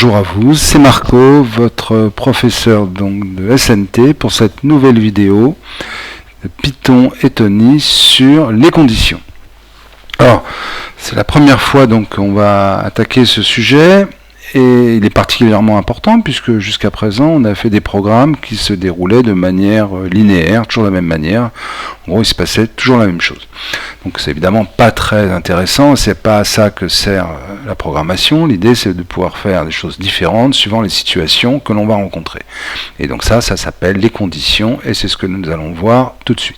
bonjour à vous, c'est Marco, votre professeur donc, de SNT pour cette nouvelle vidéo de Python et Tony sur les conditions. Alors, c'est la première fois donc qu'on va attaquer ce sujet et il est particulièrement important puisque jusqu'à présent on a fait des programmes qui se déroulaient de manière linéaire, toujours de la même manière. En gros, il se passait toujours la même chose. Donc c'est évidemment pas très intéressant, c'est pas à ça que sert la programmation. L'idée c'est de pouvoir faire des choses différentes suivant les situations que l'on va rencontrer. Et donc ça s'appelle les conditions et c'est ce que nous allons voir tout de suite.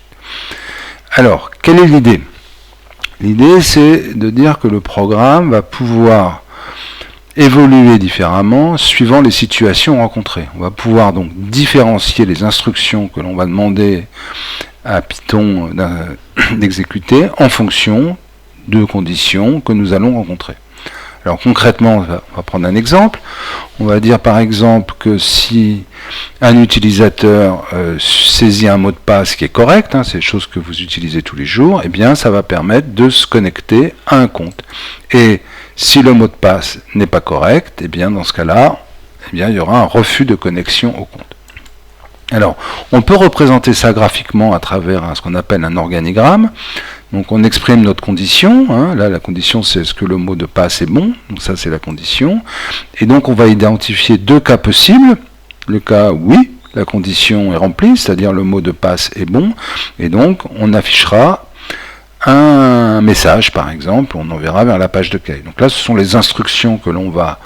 Alors, quelle est l'idée? L'idée c'est de dire que le programme va pouvoir évoluer différemment suivant les situations rencontrées. On va pouvoir donc différencier les instructions que l'on va demander à Python d'exécuter en fonction de conditions que nous allons rencontrer. Alors concrètement, on va prendre un exemple. On va dire par exemple que si un utilisateur saisit un mot de passe qui est correct, c'est des choses que vous utilisez tous les jours, eh bien ça va permettre de se connecter à un compte. Et si le mot de passe n'est pas correct, eh bien dans ce cas-là, eh bien, il y aura un refus de connexion au compte. Alors, on peut représenter ça graphiquement à travers ce qu'on appelle un organigramme. Donc on exprime notre condition, là la condition c'est est-ce que le mot de passe est bon, donc ça c'est la condition. Et donc on va identifier deux cas possibles. Le cas oui, la condition est remplie, c'est-à-dire le mot de passe est bon, et donc on affichera un message par exemple, on enverra vers la page d'accueil. Donc là ce sont les instructions que l'on va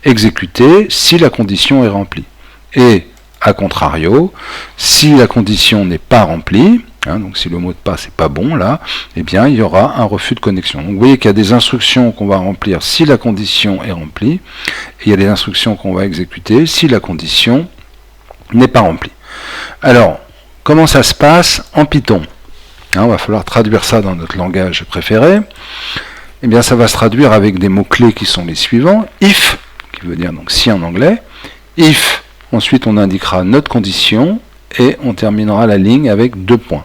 exécuter si la condition est remplie. Et a contrario, si la condition n'est pas remplie, donc si le mot de passe n'est pas bon là, eh bien il y aura un refus de connexion. Donc vous voyez qu'il y a des instructions qu'on va remplir si la condition est remplie, et il y a des instructions qu'on va exécuter si la condition n'est pas remplie. Alors, comment ça se passe en Python? On va falloir traduire ça dans notre langage préféré. Eh bien ça va se traduire avec des mots-clés qui sont les suivants. If, qui veut dire donc si en anglais. If, ensuite on indiquera notre condition, et on terminera la ligne avec 2 points.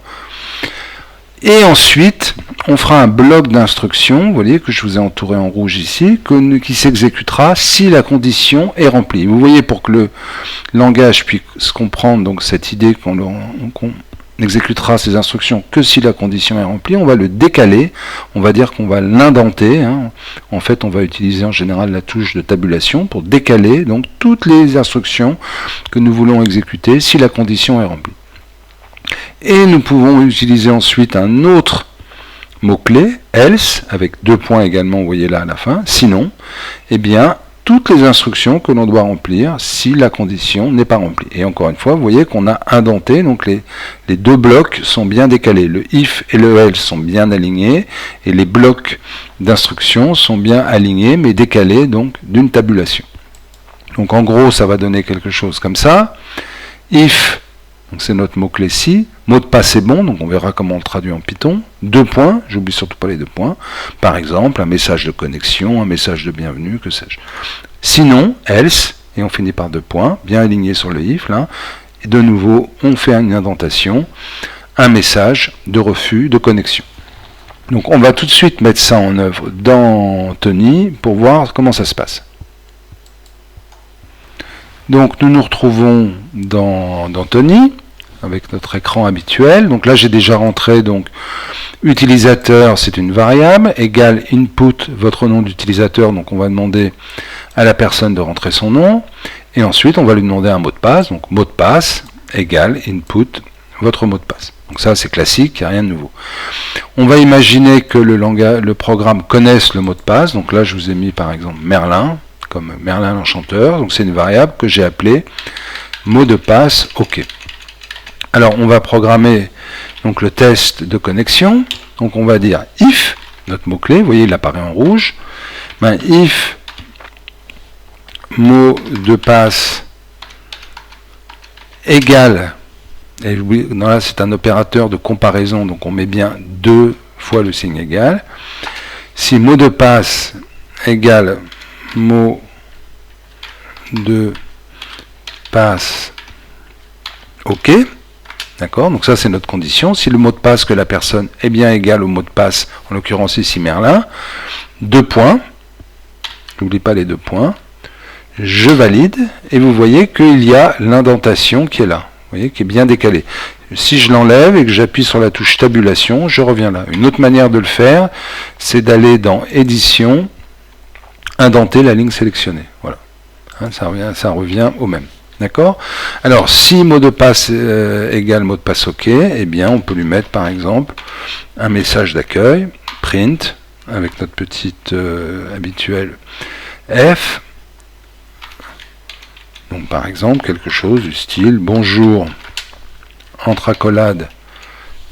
Et ensuite, on fera un bloc d'instructions, vous voyez que je vous ai entouré en rouge ici, qui s'exécutera si la condition est remplie. Vous voyez, pour que le langage puisse comprendre donc cette idée qu'on exécutera ces instructions que si la condition est remplie, on va le décaler, on va dire qu'on va l'indenter. En fait, on va utiliser en général la touche de tabulation pour décaler donc toutes les instructions que nous voulons exécuter si la condition est remplie. Et nous pouvons utiliser ensuite un autre mot-clé, else, avec 2 points également, vous voyez là à la fin, sinon, eh bien, toutes les instructions que l'on doit remplir si la condition n'est pas remplie. Et encore une fois, vous voyez qu'on a indenté, donc les 2 blocs sont bien décalés. Le if et le else sont bien alignés, et les blocs d'instructions sont bien alignés, mais décalés donc d'une tabulation. Donc en gros, ça va donner quelque chose comme ça. If, donc c'est notre mot-clé si, mot de passe est bon, donc on verra comment on le traduit en Python. 2 points, j'oublie surtout pas les 2 points. Par exemple, un message de connexion, un message de bienvenue, que sais-je. Sinon, else, et on finit par 2 points, bien aligné sur le if, là. Et de nouveau, on fait une indentation, un message de refus de connexion. Donc on va tout de suite mettre ça en œuvre dans Tony pour voir comment ça se passe. Donc nous nous retrouvons dans Tony avec notre écran habituel. Donc là j'ai déjà rentré donc utilisateur, c'est une variable, égale input, votre nom d'utilisateur, donc on va demander à la personne de rentrer son nom, et ensuite on va lui demander un mot de passe, donc mot de passe égale input, votre mot de passe. Donc ça c'est classique, il n'y a rien de nouveau. On va imaginer que le programme connaisse le mot de passe, donc là je vous ai mis par exemple Merlin, comme Merlin l'enchanteur, donc c'est une variable que j'ai appelée mot de passe OK. Alors on va programmer donc le test de connexion, donc on va dire if, notre mot-clé, vous voyez il apparaît en rouge, if mot de passe égale, et là c'est un opérateur de comparaison, donc on met bien 2 fois le signe égal, si mot de passe égale mot de passe OK, d'accord, donc ça c'est notre condition. Si le mot de passe que la personne est bien égal au mot de passe, en l'occurrence ici Merlin, 2 points, n'oublie pas les 2 points, je valide, et vous voyez qu'il y a l'indentation qui est là, vous voyez, qui est bien décalée. Si je l'enlève et que j'appuie sur la touche tabulation, je reviens là. Une autre manière de le faire, c'est d'aller dans édition, indenter la ligne sélectionnée. Voilà. Hein, ça revient au même. D'accord? Alors, si mot de passe égale mot de passe OK, eh bien, on peut lui mettre, par exemple, un message d'accueil, print, avec notre petite habituelle F. Donc, par exemple, quelque chose du style « Bonjour, entre accolades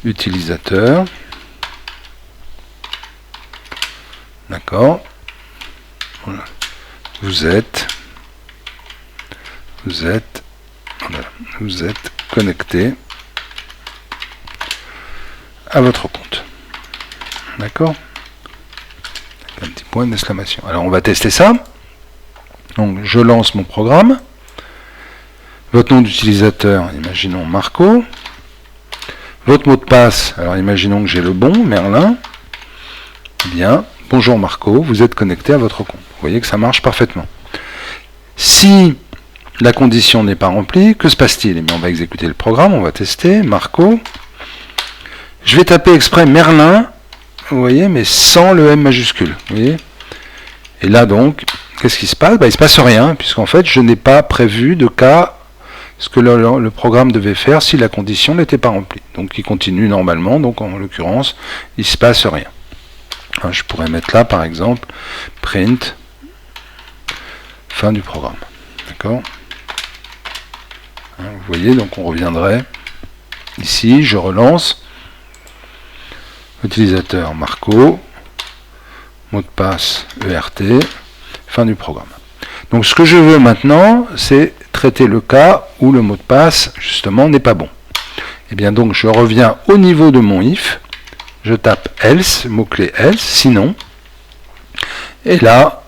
utilisateur ». D'accord. Voilà. Vous êtes connecté à votre compte. D'accord. Un petit point d'exclamation. Alors, on va tester ça. Donc, je lance mon programme. Votre nom d'utilisateur, imaginons Marco. Votre mot de passe, alors imaginons que j'ai le bon, Merlin. Bien, bonjour Marco, vous êtes connecté à votre compte. Vous voyez que ça marche parfaitement. Si la condition n'est pas remplie, que se passe-t-il? Eh bien, on va exécuter le programme, on va tester, Marco. Je vais taper exprès Merlin, vous voyez, mais sans le M majuscule. Vous voyez. Et là donc, qu'est-ce qui se passe? Il ne se passe rien, puisqu'en fait, je n'ai pas prévu de cas ce que le programme devait faire si la condition n'était pas remplie. Donc il continue normalement, donc en l'occurrence, il ne se passe rien. Alors, je pourrais mettre là, par exemple, print, fin du programme. D'accord? Vous voyez, donc on reviendrait ici, je relance, utilisateur Marco, mot de passe ERT, fin du programme. Donc ce que je veux maintenant, c'est traiter le cas où le mot de passe, justement, n'est pas bon. Et bien donc, je reviens au niveau de mon if, je tape else, mot-clé else, sinon, et là,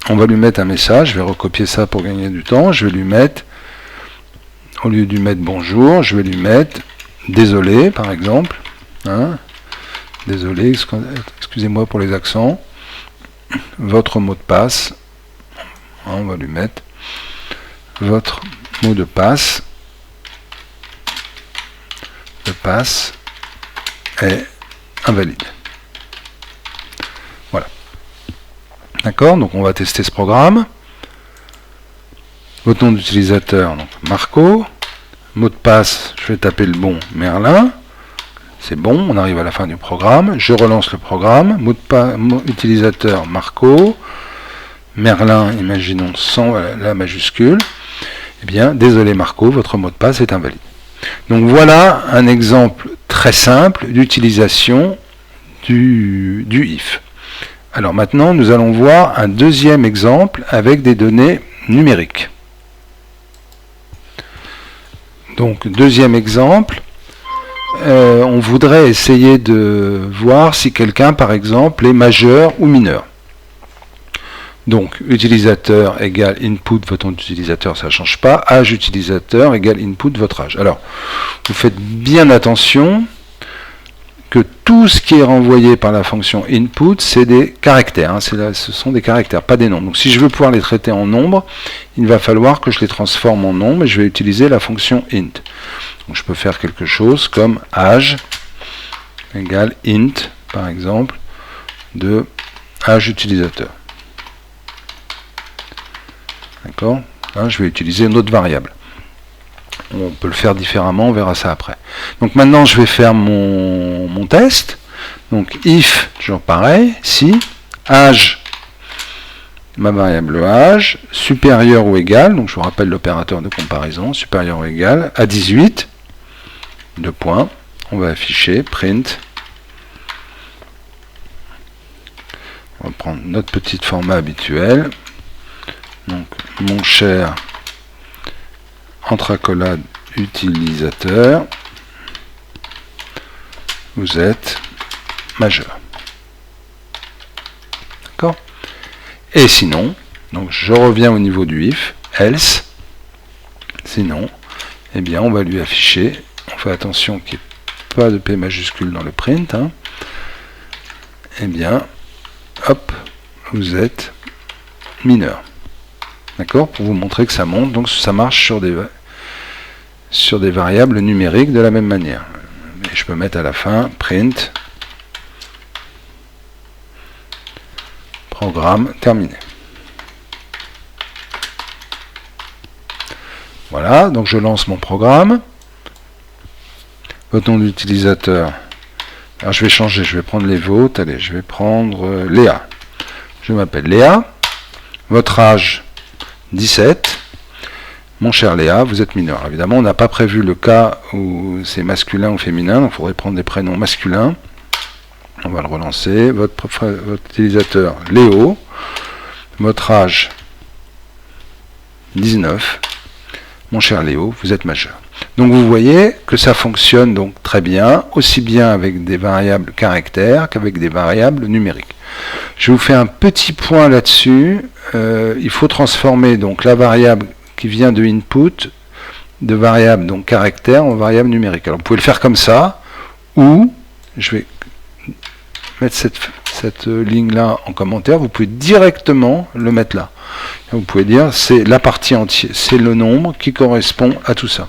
on va lui mettre un message, je vais recopier ça pour gagner du temps, je vais lui mettre, au lieu de lui mettre bonjour, je vais lui mettre désolé, par exemple, hein, désolé, excusez-moi pour les accents, votre mot de passe, on va lui mettre votre mot de passe est invalide. Voilà. D'accord, donc on va tester ce programme. Votre nom d'utilisateur, donc Marco. Mot de passe, je vais taper le bon Merlin. C'est bon, on arrive à la fin du programme. Je relance le programme. Mot utilisateur Marco. Merlin, imaginons sans la majuscule. Eh bien, désolé Marco, votre mot de passe est invalide. Donc voilà un exemple très simple d'utilisation du if. Alors maintenant, nous allons voir un deuxième exemple avec des données numériques. Donc, deuxième exemple, on voudrait essayer de voir si quelqu'un, par exemple, est majeur ou mineur. Donc, utilisateur égale input, votre nom d'utilisateur, ça ne change pas. Âge utilisateur égale input, votre âge. Alors, vous faites bien attention que tout ce qui est renvoyé par la fonction input, c'est des caractères. Hein, ce sont des caractères, pas des nombres. Donc, si je veux pouvoir les traiter en nombres, il va falloir que je les transforme en nombres et je vais utiliser la fonction int. Donc, je peux faire quelque chose comme âge égale int, par exemple, de âge utilisateur. D'accord? Là, je vais utiliser une autre variable. On peut le faire différemment, on verra ça après. Donc maintenant, je vais faire mon test. Donc if, toujours pareil, si âge, ma variable âge, supérieur ou égal, donc je vous rappelle l'opérateur de comparaison, supérieur ou égal, à 18, deux points, on va afficher print. On va prendre notre petit format habituel. Donc, mon cher entre accolades utilisateur, vous êtes majeur. D'accord? Et sinon, donc je reviens au niveau du if, else, sinon, eh bien on va lui afficher, on fait attention qu'il n'y ait pas de P majuscule dans le print, hein, eh bien, hop, vous êtes mineur. D'accord? Pour vous montrer que ça monte, donc ça marche sur des variables numériques de la même manière. Et je peux mettre à la fin print programme terminé. Voilà, donc je lance mon programme. Votre nom d'utilisateur. Alors je vais changer, je vais prendre les vôtres. Allez, je vais prendre Léa. Je m'appelle Léa. Votre âge 17. Mon cher Léa, vous êtes mineur. Évidemment, on n'a pas prévu le cas où c'est masculin ou féminin, donc il faudrait prendre des prénoms masculins. On va le relancer. Votre utilisateur Léo. Votre âge 19. Mon cher Léo, vous êtes majeur. Donc vous voyez que ça fonctionne donc très bien, aussi bien avec des variables caractères qu'avec des variables numériques. Je vous fais un petit point là-dessus. Il faut transformer donc la variable qui vient de input de variable donc caractère en variable numérique. Alors vous pouvez le faire comme ça, ou je vais mettre cette ligne-là en commentaire, vous pouvez directement le mettre là. Vous pouvez dire c'est la partie entière, c'est le nombre qui correspond à tout ça.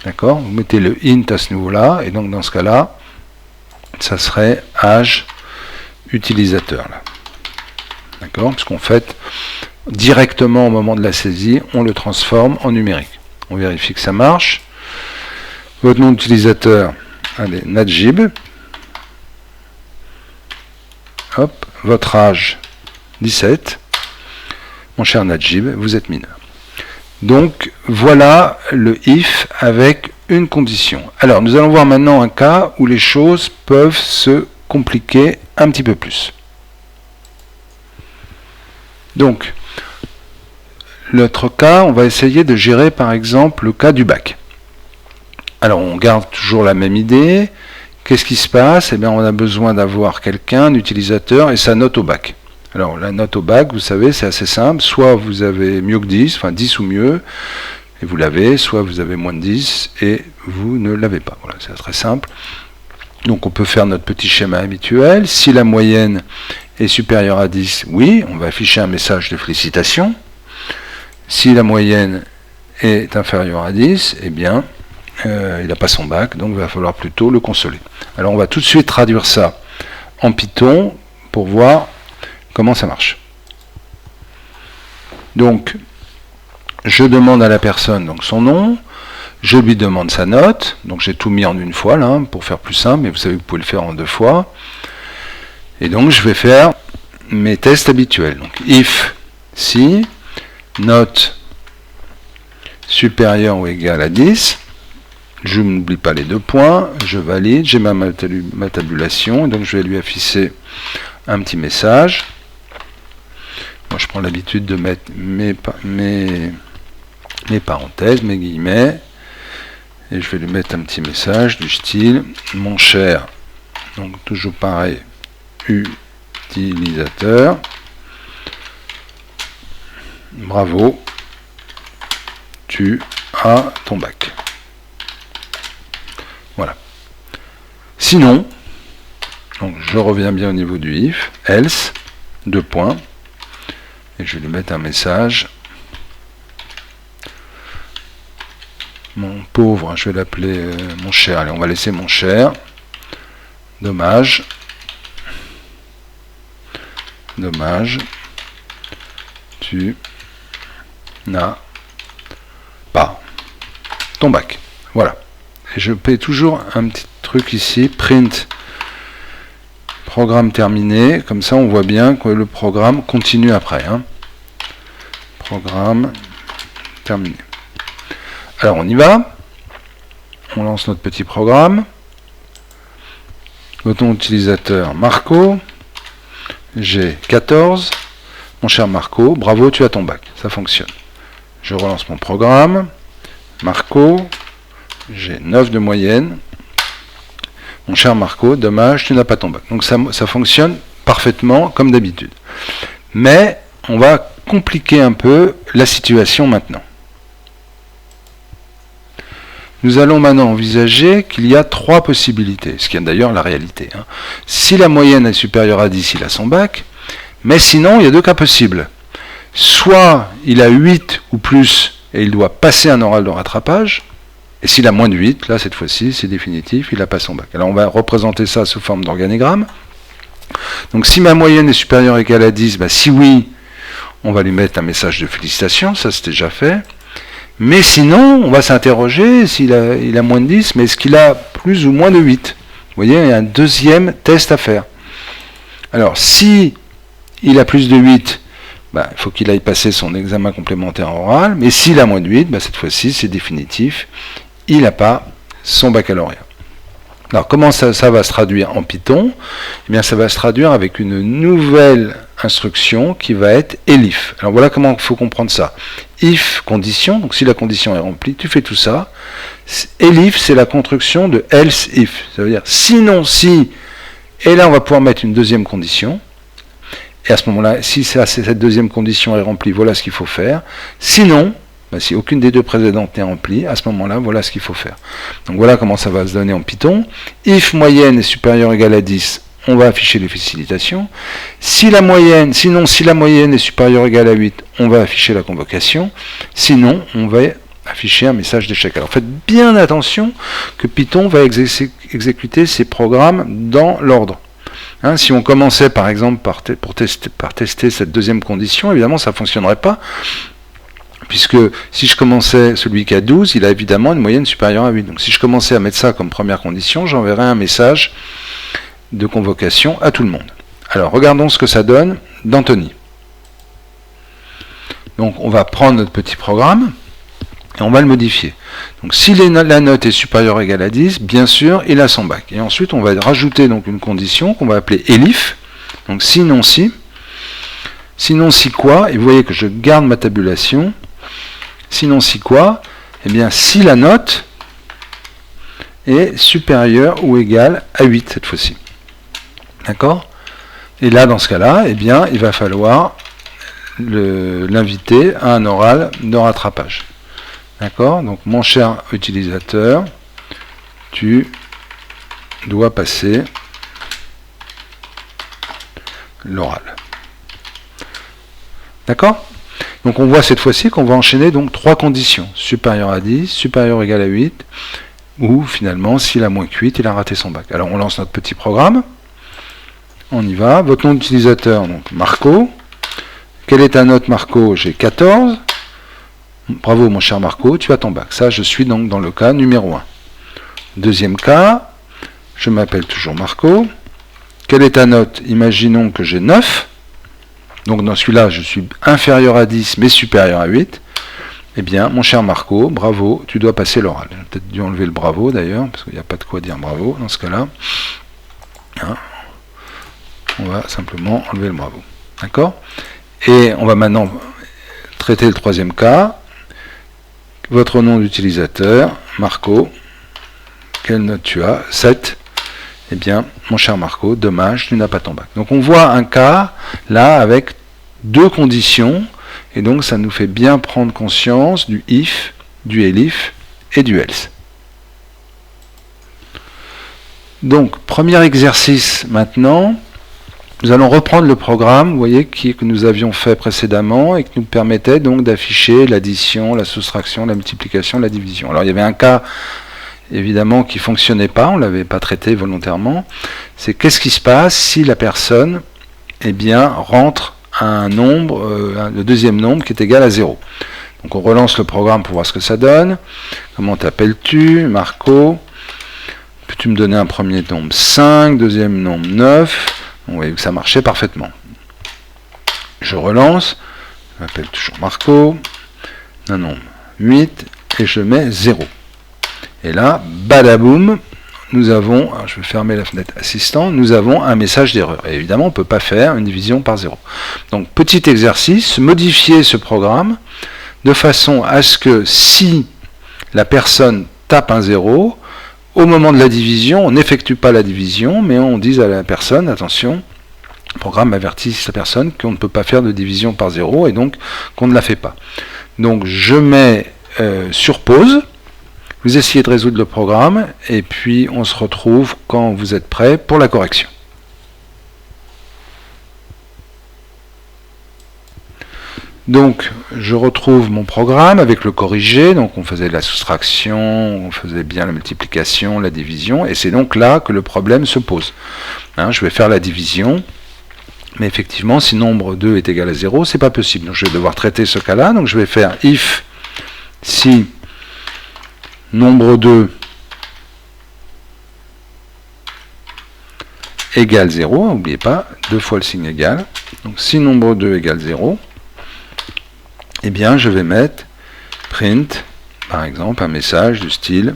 D'accord? Vous mettez le int à ce niveau-là, et donc dans ce cas-là, ça serait âge utilisateur. D'accord? Puisqu'en fait, directement au moment de la saisie, on le transforme en numérique. On vérifie que ça marche. Votre nom d'utilisateur, allez, Najib. Hop, votre âge 17. Mon cher Najib, vous êtes mineur. Donc voilà le if avec une condition. Alors nous allons voir maintenant un cas où les choses peuvent se compliquer un petit peu plus. Donc l'autre cas, on va essayer de gérer par exemple le cas du bac. Alors on garde toujours la même idée. Qu'est-ce qui se passe? Eh bien on a besoin d'avoir quelqu'un, un utilisateur et sa note au bac. Alors la note au bac, vous savez, c'est assez simple. Soit vous avez mieux que 10, enfin 10 ou mieux, et vous l'avez, soit vous avez moins de 10 et vous ne l'avez pas. Voilà, c'est très simple. Donc on peut faire notre petit schéma habituel. Si la moyenne est supérieure à 10, oui, on va afficher un message de félicitations. Si la moyenne est inférieure à 10, eh bien, il n'a pas son bac, donc il va falloir plutôt le consoler. Alors on va tout de suite traduire ça en Python pour voir comment ça marche. Donc, je demande à la personne donc son nom, je lui demande sa note, donc j'ai tout mis en une fois là, pour faire plus simple, mais vous savez que vous pouvez le faire en deux fois. Et donc je vais faire mes tests habituels. Donc if, si, note supérieure ou égale à 10, je n'oublie pas les deux points, je valide, j'ai ma tabulation, donc je vais lui afficher un petit message. Moi, je prends l'habitude de mettre mes parenthèses, mes guillemets, et je vais lui mettre un petit message du style mon cher, donc toujours pareil, utilisateur, bravo, tu as ton bac. Voilà. Sinon, donc je reviens bien au niveau du if, else, deux points. Et je vais lui mettre un message. Mon pauvre, je vais l'appeler mon cher. Allez, on va laisser mon cher. Dommage. Dommage. Tu n'as pas ton bac. Voilà. Et je paie toujours un petit truc ici. Print. Programme terminé, comme ça on voit bien que le programme continue après. Programme terminé. Alors on y va. On lance notre petit programme. Votre nom utilisateur Marco. J'ai 14. Mon cher Marco, bravo, tu as ton bac. Ça fonctionne. Je relance mon programme. Marco, j'ai 9 de moyenne. Mon cher Marco, dommage, tu n'as pas ton bac. Donc ça fonctionne parfaitement comme d'habitude. Mais on va compliquer un peu la situation maintenant. Nous allons maintenant envisager qu'il y a 3 possibilités, ce qui est d'ailleurs la réalité. Si la moyenne est supérieure à 10, il a son bac, mais sinon il y a 2 cas possibles. soit il a 8 ou plus et il doit passer un oral de rattrapage, et s'il a moins de 8, là cette fois-ci c'est définitif, il n'a pas son bac. Alors on va représenter ça sous forme d'organigramme. Donc si ma moyenne est supérieure ou égale à 10, bah, si oui, on va lui mettre un message de félicitations, ça c'était déjà fait. Mais sinon, on va s'interroger s'il a moins de 10, mais est-ce qu'il a plus ou moins de 8? Vous voyez, il y a un deuxième test à faire. Alors, si il a plus de 8, bah, il faut qu'il aille passer son examen complémentaire oral, mais s'il a moins de 8, bah, cette fois-ci, c'est définitif, il n'a pas son baccalauréat. Alors, comment ça va se traduire en Python? Eh bien, ça va se traduire avec une nouvelle instruction qui va être elif. Alors, voilà comment il faut comprendre ça. If, condition, donc si la condition est remplie, tu fais tout ça. Elif, c'est la construction de else if. Ça veut dire sinon si, et là on va pouvoir mettre une deuxième condition. Et à ce moment-là, si cette deuxième condition est remplie, voilà ce qu'il faut faire. Sinon, ben, si aucune des deux précédentes n'est remplie, à ce moment-là, voilà ce qu'il faut faire. Donc voilà comment ça va se donner en Python. If moyenne est supérieure ou égale à 10, on va afficher les félicitations. Sinon, si la moyenne est supérieure ou égale à 8, on va afficher la convocation. Sinon, on va afficher un message d'échec. Alors faites bien attention que Python va exécuter ses programmes dans l'ordre. Hein, si on commençait par exemple par tester cette deuxième condition, évidemment ça ne fonctionnerait pas, puisque si je commençais celui qui a 12, il a évidemment une moyenne supérieure à 8. Donc si je commençais à mettre ça comme première condition, j'enverrais un message de convocation à tout le monde. Alors regardons ce que ça donne d'Anthony. Donc on va prendre notre petit programme et on va le modifier. Donc si la note est supérieure ou égale à 10, bien sûr, il a son bac. Et ensuite, on va rajouter donc une condition qu'on va appeler elif. Donc sinon si. Sinon si quoi? Et vous voyez que je garde ma tabulation. Sinon si quoi? Eh bien, si la note est supérieure ou égale à 8 cette fois-ci. D'accord? Et là, dans ce cas-là, eh bien, il va falloir l'inviter à un oral de rattrapage. D'accord? Donc, mon cher utilisateur, tu dois passer l'oral. D'accord? Donc, on voit cette fois-ci qu'on va enchaîner donc 3 conditions. Supérieur à 10, supérieur ou égal à 8, ou finalement, s'il a moins que 8, il a raté son bac. Alors, on lance notre petit programme. On y va. Votre nom d'utilisateur, donc Marco. Quelle est ta note, Marco? J'ai 14. Bravo mon cher Marco, tu as ton bac. Ça, je suis donc dans le cas numéro 1. Deuxième cas, je m'appelle toujours Marco. Quelle est ta note? Imaginons que j'ai 9. Donc dans celui-là, je suis inférieur à 10, mais supérieur à 8. Eh bien, mon cher Marco, bravo, tu dois passer l'oral. J'ai peut-être dû enlever le bravo d'ailleurs, parce qu'il n'y a pas de quoi dire bravo dans ce cas-là. Hein, on va simplement enlever le bravo. D'accord? Et on va maintenant traiter le troisième cas. Votre nom d'utilisateur, Marco. Quelle note tu as? 7. Eh bien, mon cher Marco, dommage, tu n'as pas ton bac. Donc on voit un cas, là, avec 2 conditions, et donc ça nous fait bien prendre conscience du if, du elif et du else. Donc, premier exercice maintenant. Nous allons reprendre le programme, vous voyez, que nous avions fait précédemment et qui nous permettait donc d'afficher l'addition, la soustraction, la multiplication, la division. Alors il y avait un cas évidemment qui ne fonctionnait pas, on ne l'avait pas traité volontairement. C'est qu'est-ce qui se passe si la personne rentre un nombre, le deuxième nombre qui est égal à 0. Donc on relance le programme pour voir ce que ça donne. Comment t'appelles-tu? Marco. Peux-tu me donner un premier nombre? 5, deuxième nombre 9. Vous voyez que ça marchait parfaitement. Je relance, je m'appelle toujours Marco, un nombre 8, et je mets 0. Et là, badaboum, nous avons, alors je vais fermer la fenêtre assistant, nous avons un message d'erreur. Et évidemment, on ne peut pas faire une division par 0. Donc, petit exercice, modifier ce programme de façon à ce que si la personne tape un 0, au moment de la division, on n'effectue pas la division, mais on dit à la personne, attention, le programme avertit la personne qu'on ne peut pas faire de division par 0, et donc qu'on ne la fait pas. Donc je mets sur pause, vous essayez de résoudre le programme, et puis on se retrouve quand vous êtes prêt pour la correction. Donc, je retrouve mon programme avec le corrigé. Donc, on faisait la soustraction, on faisait bien la multiplication, la division. Et c'est donc là que le problème se pose. Hein, je vais faire la division. Mais effectivement, si nombre 2 est égal à 0, c'est pas possible. Donc, je vais devoir traiter ce cas-là. Donc, je vais faire if si nombre 2 égale 0. N'oubliez pas, 2 fois le signe égal. Donc, si nombre 2 égale 0, eh bien, je vais mettre print, par exemple, un message du style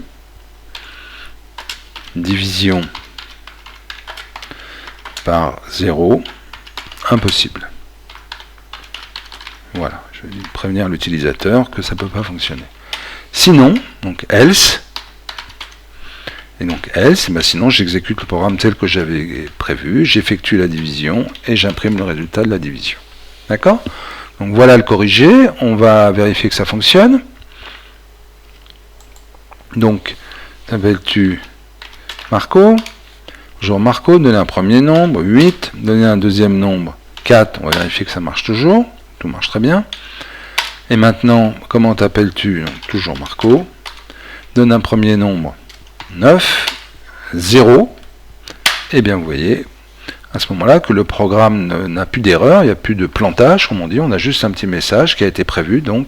division par 0, impossible. Voilà, je vais prévenir l'utilisateur que ça ne peut pas fonctionner. Sinon, donc else, et donc else, ben sinon j'exécute le programme tel que j'avais prévu, j'effectue la division et j'imprime le résultat de la division. D'accord ? Donc voilà le corrigé, on va vérifier que ça fonctionne. Donc, t'appelles-tu Marco? Bonjour Marco, donner un premier nombre, 8, donner un deuxième nombre, 4, on va vérifier que ça marche toujours, tout marche très bien. Et maintenant, comment t'appelles-tu? Toujours Marco. Donne un premier nombre, 9, 0, et bien vous voyez, à ce moment-là, que le programme n'a plus d'erreur, il n'y a plus de plantage, comme on dit, on a juste un petit message qui a été prévu, donc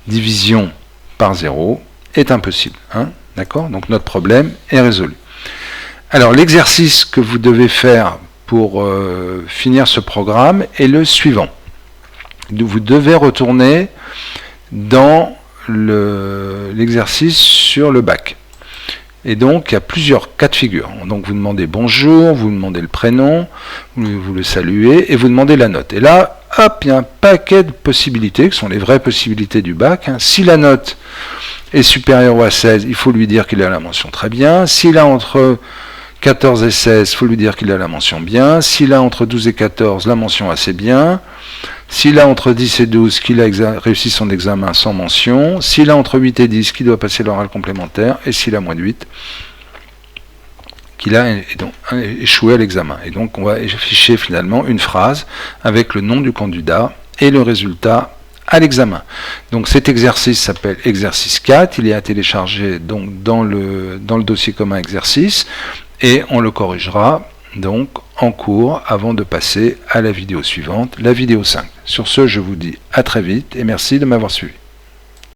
division par 0 est impossible. Hein, d'accord? Donc notre problème est résolu. Alors l'exercice que vous devez faire pour finir ce programme est le suivant. Vous devez retourner dans l'exercice sur le bac. Et donc, il y a plusieurs cas de figure. Donc, vous demandez bonjour, vous demandez le prénom, vous le saluez, et vous demandez la note. Et là, hop, il y a un paquet de possibilités, qui sont les vraies possibilités du bac. Hein. Si la note est supérieure ou à 16, il faut lui dire qu'il a la mention très bien. S'il a entre 14 et 16, il faut lui dire qu'il a la mention bien. S'il a entre 12 et 14, la mention assez bien. S'il a entre 10 et 12, qu'il a réussi son examen sans mention. S'il a entre 8 et 10, qu'il doit passer l'oral complémentaire. Et s'il a moins de 8, qu'il a échoué à l'examen. Et donc, on va afficher finalement une phrase avec le nom du candidat et le résultat à l'examen. Donc, cet exercice s'appelle exercice 4. Il est à télécharger donc, dans le dossier commun exercice. Et on le corrigera donc en cours avant de passer à la vidéo suivante, la vidéo 5. Sur ce, je vous dis à très vite et merci de m'avoir suivi.